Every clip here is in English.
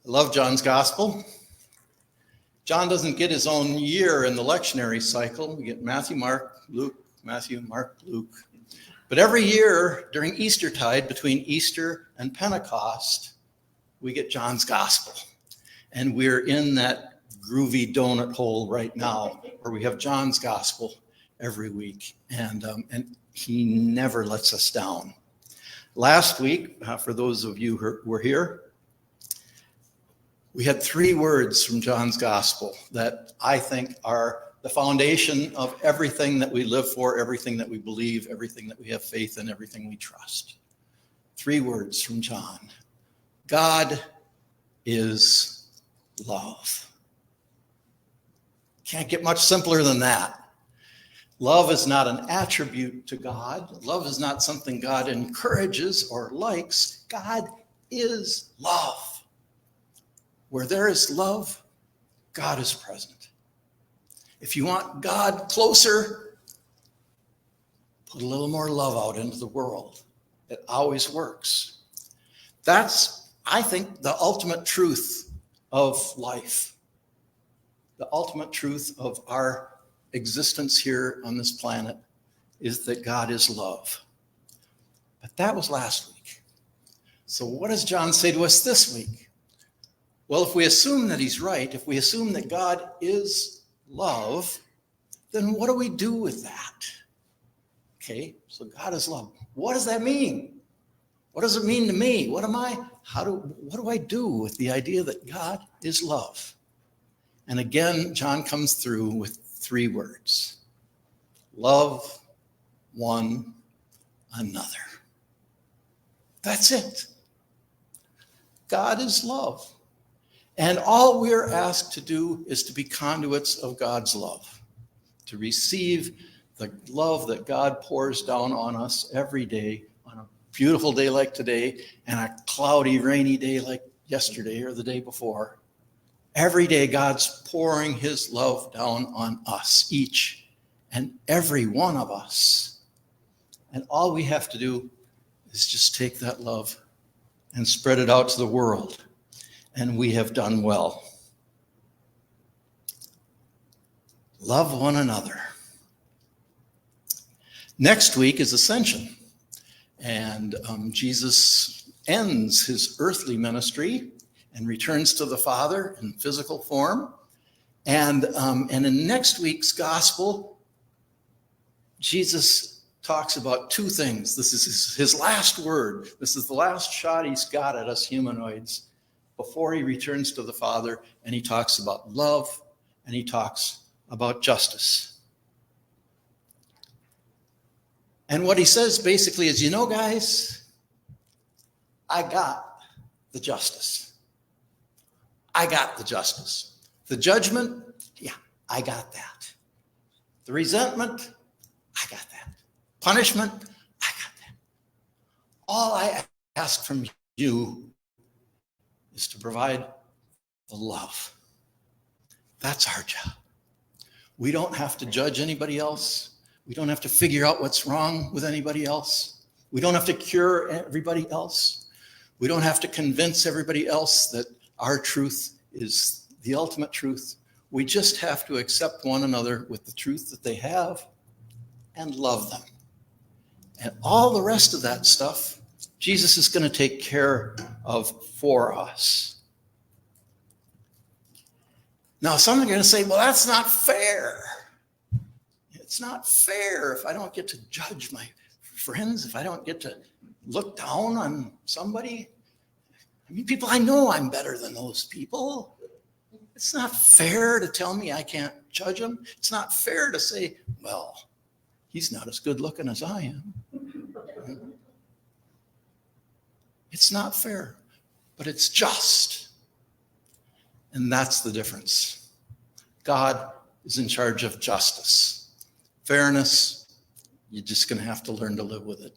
I love John's gospel. John doesn't get his own year in the lectionary cycle. We get Matthew, Mark, Luke, Matthew, Mark, Luke. But every year during Eastertide, between Easter and Pentecost, we get John's gospel. And we're in that groovy donut hole right now where we have John's gospel every week. And he never lets us down. Last week, for those of you who were here, we had 3 words from John's gospel that I think are the foundation of everything that we live for, everything that we believe, everything that we have faith in, everything we trust. 3 words from John. God is love. Can't get much simpler than that. Love is not an attribute to God. Love is not something God encourages or likes. God is love. Where there is love, God is present. If you want God closer, put a little more love out into the world. It always works. That's, I think, the ultimate truth of life. The ultimate truth of our existence here on this planet is that God is love. But that was last week. So what does John say to us this week? Well, if we assume that he's right, if we assume that God is love, then what do we do with that? Okay, so God is love. What does that mean? What does it mean to me? What do I do with the idea that God is love? And again, John comes through with 3 words. Love one another. That's it. God is love. And all we're asked to do is to be conduits of God's love, to receive the love that God pours down on us every day, on a beautiful day like today, and a cloudy, rainy day like yesterday or the day before. Every day, God's pouring his love down on us, each and every one of us. And all we have to do is just take that love and spread it out to the world. And we have done well. Love one another. Next week is Ascension. And Jesus ends his earthly ministry and returns to the Father in physical form. And in next week's gospel, Jesus talks about 2 things. This is his last word. This is the last shot he's got at us humanoids before he returns to the Father, and he talks about love, and he talks about justice. And what he says basically is, guys, I got the justice. I got the justice. The judgment, yeah, I got that. The resentment, I got that. Punishment, I got that. All I ask from you is to provide the love. That's our job. We don't have to judge anybody else. We don't have to figure out what's wrong with anybody else. We don't have to cure everybody else. We don't have to convince everybody else that our truth is the ultimate truth. We just have to accept one another with the truth that they have and love them. And all the rest of that stuff, Jesus is going to take care of for us. Now, some are going to say, well, that's not fair. It's not fair if I don't get to judge my friends, if I don't get to look down on somebody. I mean, people, I know I'm better than those people. It's not fair to tell me I can't judge them. It's not fair to say, well, he's not as good looking as I am. It's not fair, but it's just. And that's the difference. God is in charge of justice. Fairness, you're just going to have to learn to live with it.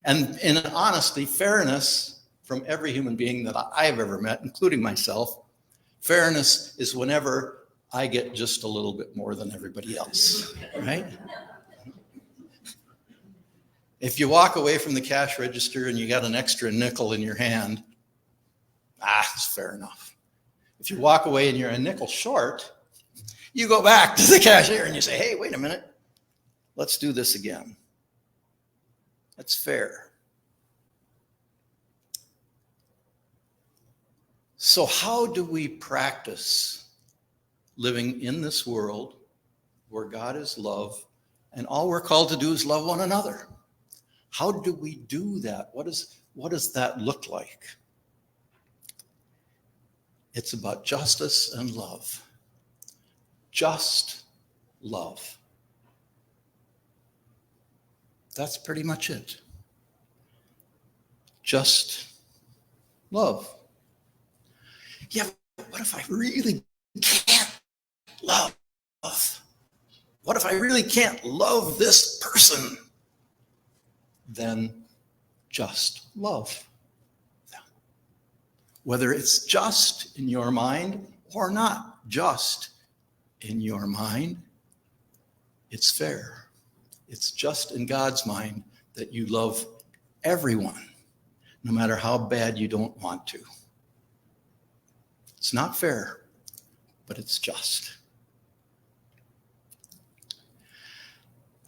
And in honesty, fairness from every human being that I've ever met, including myself, fairness is whenever I get just a little bit more than everybody else, right? If you walk away from the cash register and you got an extra nickel in your hand, It's fair enough. If you walk away and you're a nickel short, you go back to the cashier and you say, hey, wait a minute, let's do this again. That's fair. So how do we practice living in this world where God is love and all we're called to do is love one another? How do we do that? What does that look like? It's about justice and love. Just love. That's pretty much it. Just love. Yeah, but what if I really can't love? What if I really can't love this person? Then just love them. Whether it's just in your mind or not just in your mind, it's fair. It's just in God's mind that you love everyone, no matter how bad you don't want to. It's not fair, but it's just.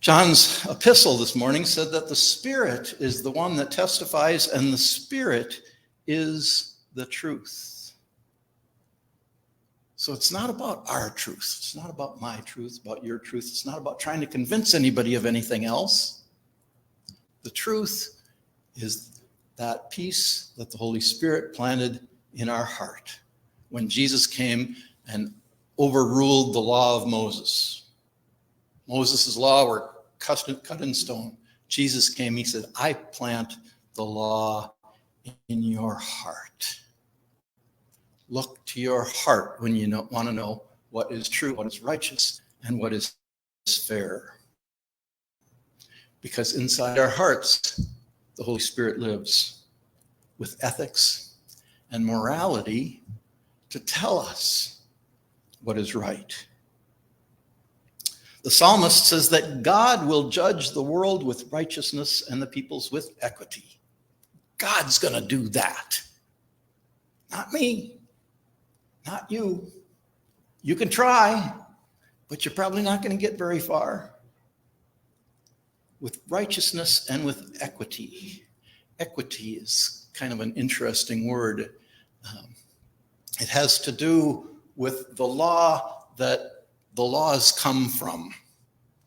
John's epistle this morning said that the Spirit is the one that testifies, and the Spirit is the truth. So it's not about our truth. It's not about my truth, about your truth. It's not about trying to convince anybody of anything else. The truth is that peace that the Holy Spirit planted in our heart when Jesus came and overruled the law of Moses. Moses' law were cut in stone. Jesus came, he said, I plant the law in your heart. Look to your heart when you want to know what is true, what is righteous, and what is fair. Because inside our hearts, the Holy Spirit lives with ethics and morality to tell us what is right. The psalmist says that God will judge the world with righteousness and the peoples with equity. God's going to do that. Not me. Not you. You can try, but you're probably not going to get very far. With righteousness and with equity. Equity is kind of an interesting word. It has to do with the law that the laws come from.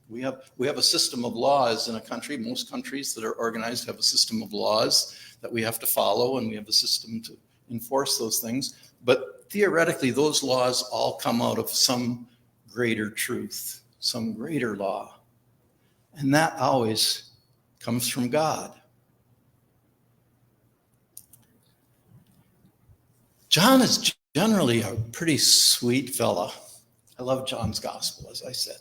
We have a system of laws in a country. Most countries that are organized have a system of laws that we have to follow, and we have a system to enforce those things. But theoretically, those laws all come out of some greater truth, some greater law. And that always comes from God. John is generally a pretty sweet fella. I love John's gospel, as I said.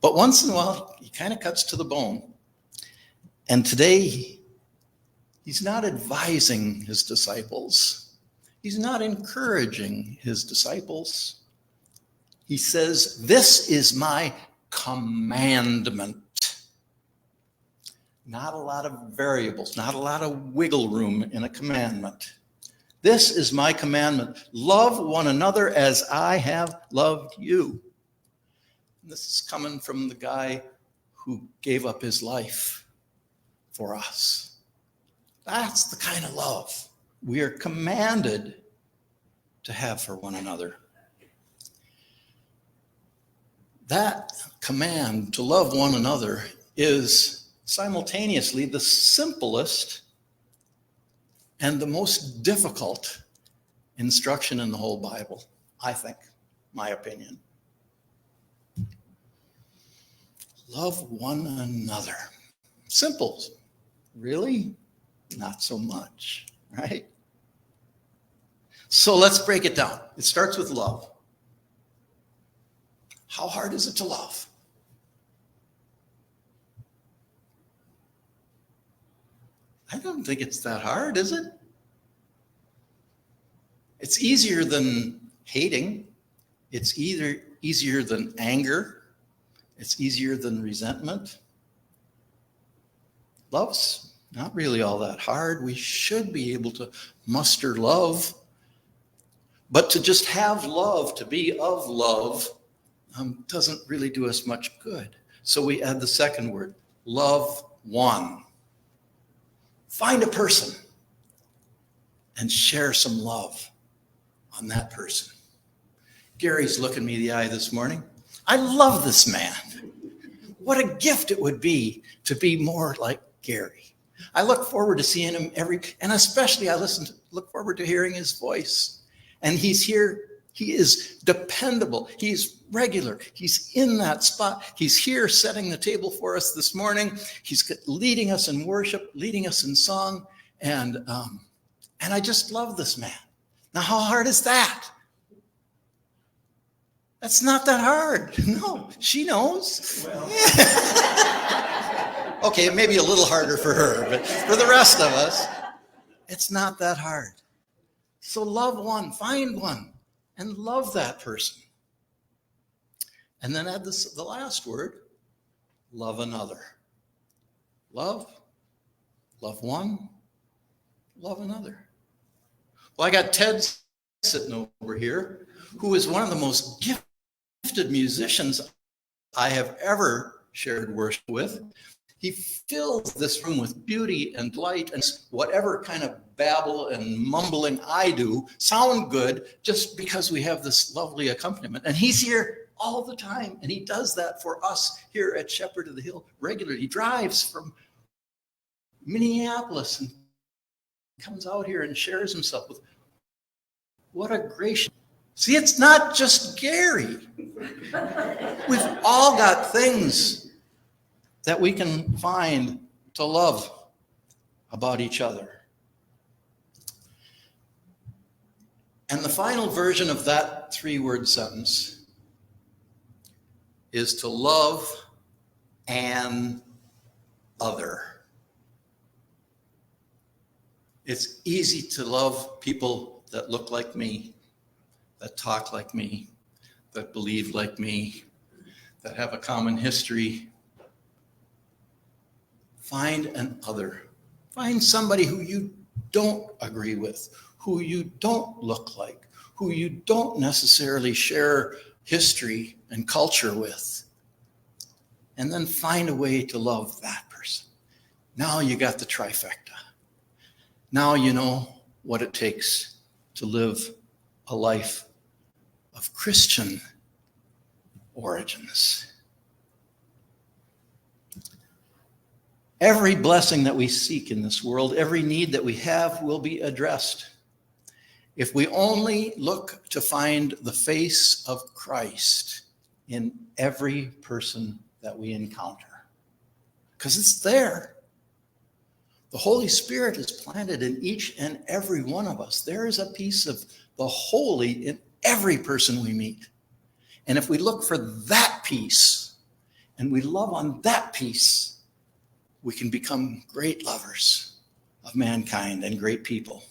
But once in a while, he kind of cuts to the bone. And today, he's not advising his disciples. He's not encouraging his disciples. He says, this is my commandment. Not a lot of variables, not a lot of wiggle room in a commandment. This is my commandment. Love one another as I have loved you. And this is coming from the guy who gave up his life for us. That's the kind of love we are commanded to have for one another. That command to love one another is simultaneously the simplest and the most difficult instruction in the whole Bible, I think, my opinion. Love one another. Simple. Really? Not so much, right? So let's break it down. It starts with love. How hard is it to love? I don't think it's that hard, is it? It's easier than hating. It's easier than anger. It's easier than resentment. Love's not really all that hard. We should be able to muster love. But to just have love, to be of love, doesn't really do us much good. So we add the second word, love one. Find a person and share some love on that person. Gary's looking me in the eye this morning. I love this man. What a gift it would be to be more like Gary. I look forward to seeing him and especially look forward to hearing his voice. And he's here. He is dependable. He's regular. He's in that spot. He's here setting the table for us this morning. He's leading us in worship, leading us in song. And I just love this man. Now, how hard is that? That's not that hard. No, she knows. Well. Okay, maybe a little harder for her, but for the rest of us, it's not that hard. So love one, find one, and love that person. And then add the last word, love another. Love one, love another. Well, I got Ted sitting over here, who is one of the most gifted musicians I have ever shared worship with. He fills this room with beauty and light, and whatever kind of babble and mumbling I do sound good just because we have this lovely accompaniment. And he's here all the time, and he does that for us here at Shepherd of the Hill regularly. He drives from Minneapolis and comes out here and shares himself with. What a gracious. See, it's not just Gary. We've all got things that we can find to love about each other. And the final version of that 3-word sentence is to love an other. It's easy to love people that look like me, that talk like me, that believe like me, that have a common history. Find an other. Find somebody who you don't agree with, who you don't look like, who you don't necessarily share history and culture with. And then find a way to love that person. Now you got the trifecta. Now you know what it takes to live a life of Christian origins. Every blessing that we seek in this world, every need that we have will be addressed if we only look to find the face of Christ in every person that we encounter. Because it's there. The Holy Spirit is planted in each and every one of us. There is a piece of the holy in every person we meet. And if we look for that piece and we love on that piece, we can become great lovers of mankind and great people.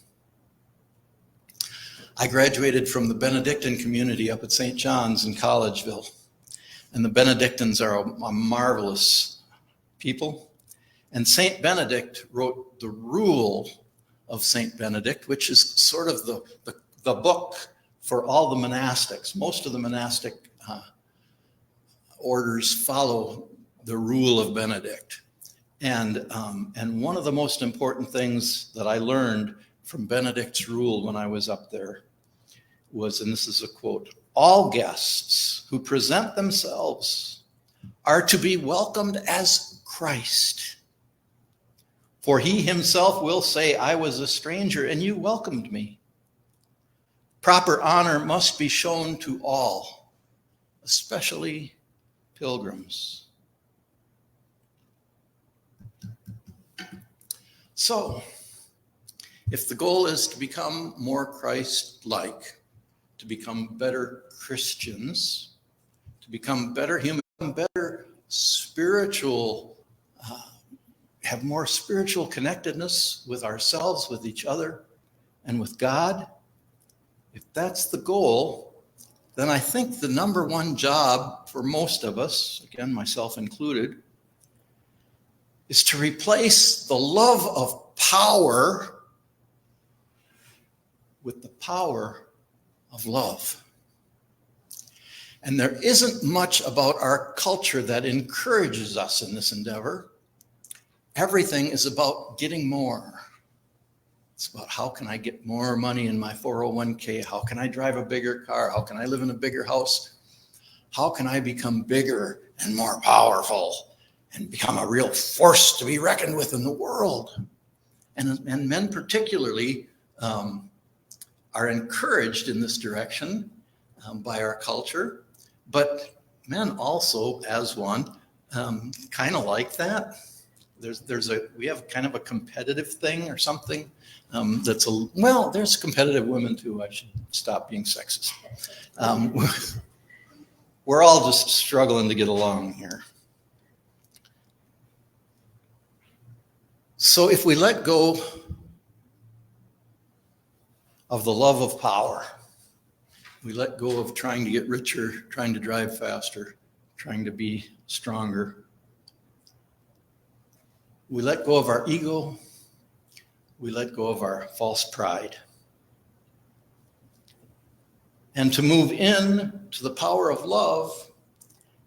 I graduated from the Benedictine community up at St. John's in Collegeville. And the Benedictines are a marvelous people. And St. Benedict wrote the Rule of St. Benedict, which is sort of the book for all the monastics. Most of the monastic orders follow the Rule of Benedict. And one of the most important things that I learned from Benedict's rule when I was up there was, and this is a quote, all guests who present themselves are to be welcomed as Christ. For he himself will say, I was a stranger and you welcomed me. Proper honor must be shown to all, especially pilgrims. So, if the goal is to become more Christ-like, to become better Christians, to become better human, better spiritual, have more spiritual connectedness with ourselves, with each other, and with God, if that's the goal, then I think the number 1 job for most of us, again, myself included, is to replace the love of power with the power of love. And there isn't much about our culture that encourages us in this endeavor. Everything is about getting more. It's about how can I get more money in my 401k? How can I drive a bigger car? How can I live in a bigger house? How can I become bigger and more powerful and become a real force to be reckoned with in the world? And men particularly are encouraged in this direction by our culture. But men also, as one, kind of like that. We have kind of a competitive thing or something there's competitive women too. I should stop being sexist. We're all just struggling to get along here. So if we let go of the love of power, we let go of trying to get richer, trying to drive faster, trying to be stronger. We let go of our ego. We let go of our false pride. And to move in to the power of love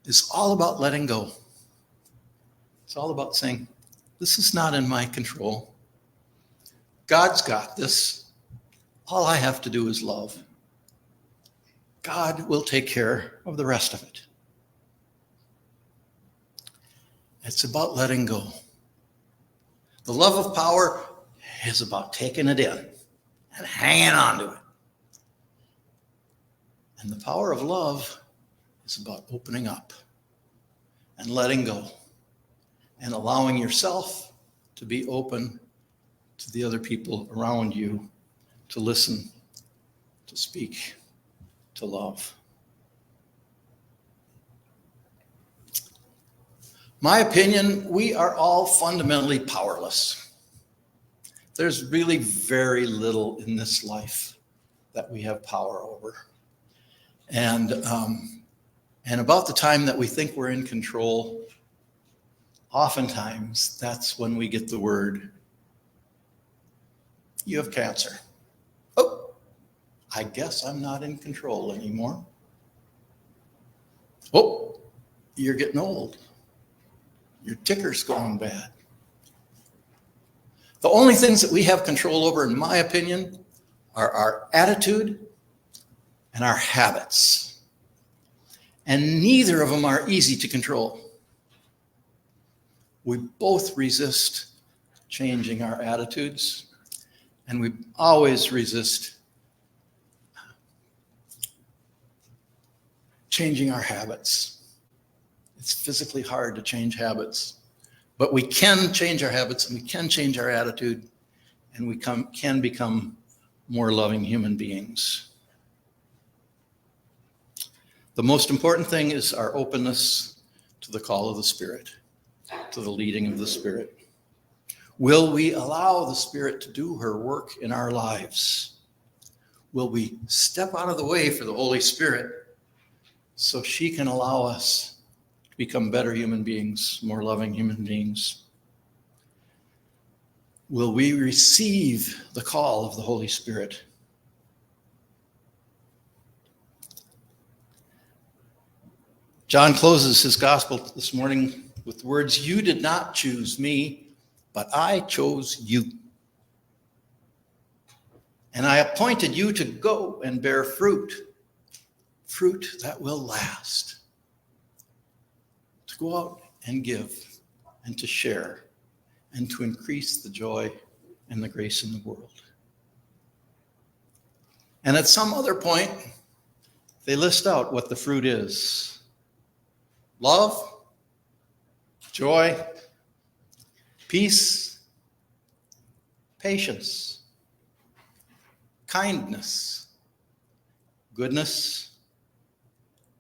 is all about letting go. It's all about saying, this is not in my control. God's got this. All I have to do is love. God will take care of the rest of it. It's about letting go. The love of power is about taking it in and hanging on to it. And the power of love is about opening up and letting go and allowing yourself to be open to the other people around you, to listen, to speak, to love. My opinion, we are all fundamentally powerless. There's really very little in this life that we have power over. And about the time that we think we're in control, oftentimes that's when we get the word, you have cancer. Oh, I guess I'm not in control anymore. Oh, you're getting old. Your ticker's going bad. The only things that we have control over, in my opinion, are our attitude and our habits. And neither of them are easy to control. We both resist changing our attitudes, and we always resist changing our habits. It's physically hard to change habits, but we can change our habits and we can change our attitude, and we can become more loving human beings. The most important thing is our openness to the call of the Spirit, to the leading of the Spirit. Will we allow the Spirit to do her work in our lives? Will we step out of the way for the Holy Spirit so she can allow us to become better human beings, more loving human beings? Will we receive the call of the Holy Spirit? John closes his gospel this morning with the words, "You did not choose me, but I chose you. And I appointed you to go and bear fruit, fruit that will last. To go out and give and to share and to increase the joy and the grace in the world." And at some other point, they list out what the fruit is. Love, joy, peace, patience, kindness, goodness,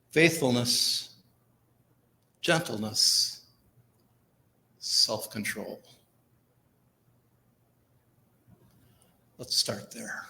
faithfulness, gentleness, self-control. Let's start there.